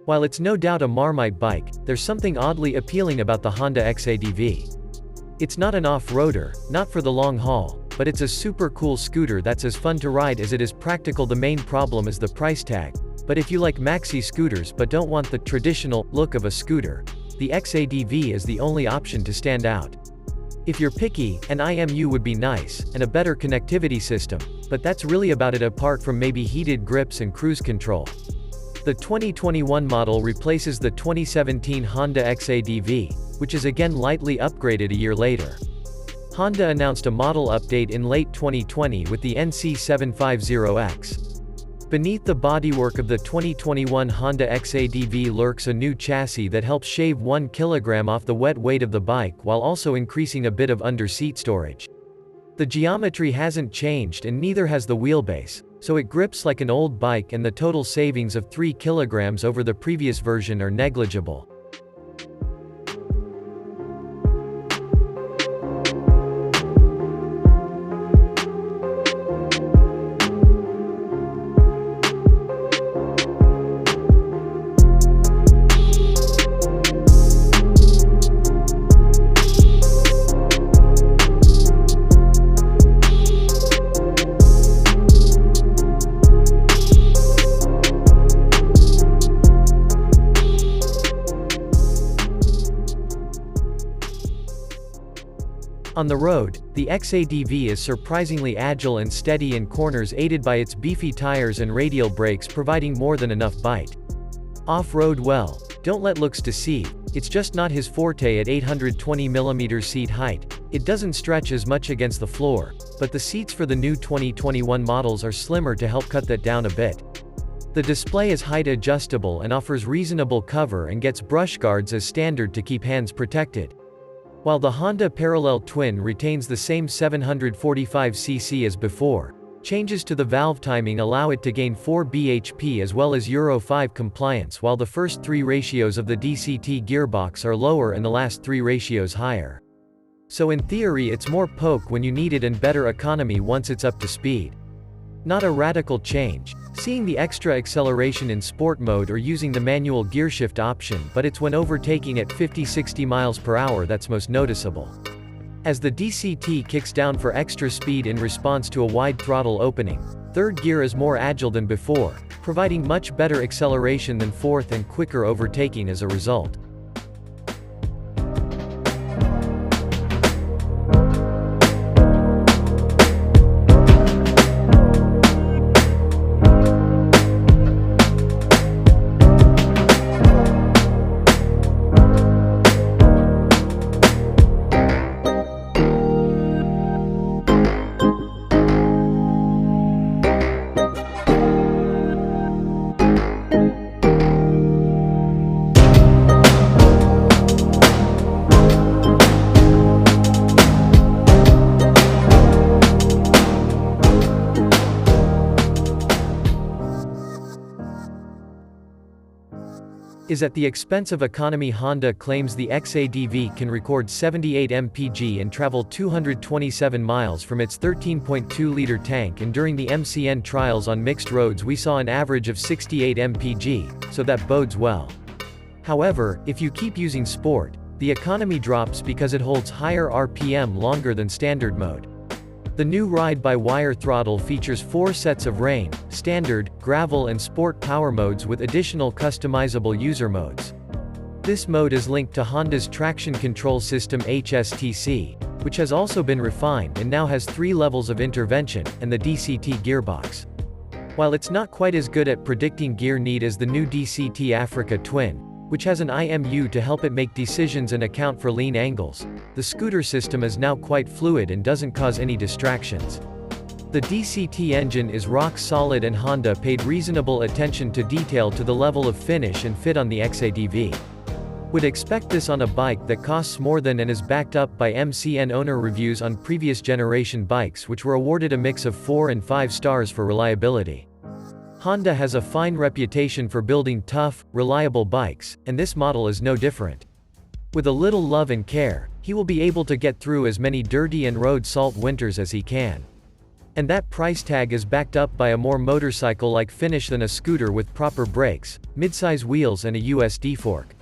While it's no doubt a Marmite bike, there's something oddly appealing about the Honda X ADV. It's not an off-roader, not for the long haul, but it's a super cool scooter that's as fun to ride as it is practical. The main problem is the price tag, but if you like maxi scooters but don't want the traditional look of a scooter, the X ADV is the only option to stand out. If you're picky, an IMU would be nice, and a better connectivity system, but that's really about it apart from maybe heated grips and cruise control. The 2021 model replaces the 2017 Honda X ADV, which is again lightly upgraded a year later. Honda announced a model update in late 2020 with the NC750X. Beneath the bodywork of the 2021 Honda X ADV lurks a new chassis that helps shave 1 kilogram off the wet weight of the bike while also increasing a bit of under-seat storage. The geometry hasn't changed and neither has the wheelbase, so it grips like an old bike, and the total savings of 3 kilograms over the previous version are negligible. On the road, the X ADV is surprisingly agile and steady in corners, aided by its beefy tires and radial brakes providing more than enough bite. Off-road, well, don't let looks deceive, it's just not his forte at 820mm seat height. It doesn't stretch as much against the floor, but the seats for the new 2021 models are slimmer to help cut that down a bit. The display is height adjustable and offers reasonable cover and gets brush guards as standard to keep hands protected. While the Honda Parallel Twin retains the same 745cc as before, changes to the valve timing allow it to gain 4 bhp as well as Euro 5 compliance, while the first 3 ratios of the DCT gearbox are lower and the last 3 ratios higher. So in theory it's more poke when you need it and better economy once it's up to speed. Not a radical change, seeing the extra acceleration in sport mode or using the manual gearshift option, but it's when overtaking at 50-60 miles per hour that's most noticeable. As the DCT kicks down for extra speed in response to a wide throttle opening, third gear is more agile than before, providing much better acceleration than fourth and quicker overtaking as a result. Is at the expense of economy. Honda claims the X ADV can record 78 mpg and travel 227 miles from its 13.2-liter tank, and during the MCN trials on mixed roads we saw an average of 68 mpg, so that bodes well. However, if you keep using Sport, the economy drops because it holds higher RPM longer than standard mode. The new ride-by-wire throttle features 4 sets of rain, standard, gravel and sport power modes with additional customizable user modes. This mode is linked to Honda's traction control system HSTC, which has also been refined and now has 3 levels of intervention, and the DCT gearbox. While it's not quite as good at predicting gear need as the new DCT Africa Twin, which has an IMU to help it make decisions and account for lean angles, the scooter system is now quite fluid and doesn't cause any distractions. The DCT engine is rock solid, and Honda paid reasonable attention to detail to the level of finish and fit on the X ADV. Would expect this on a bike that costs more than and is backed up by MCN owner reviews on previous generation bikes, which were awarded a mix of 4 and 5 stars for reliability. Honda has a fine reputation for building tough, reliable bikes, and this model is no different. With a little love and care, he will be able to get through as many dirty and road salt winters as he can. And that price tag is backed up by a more motorcycle-like finish than a scooter with proper brakes, midsize wheels and a USD fork.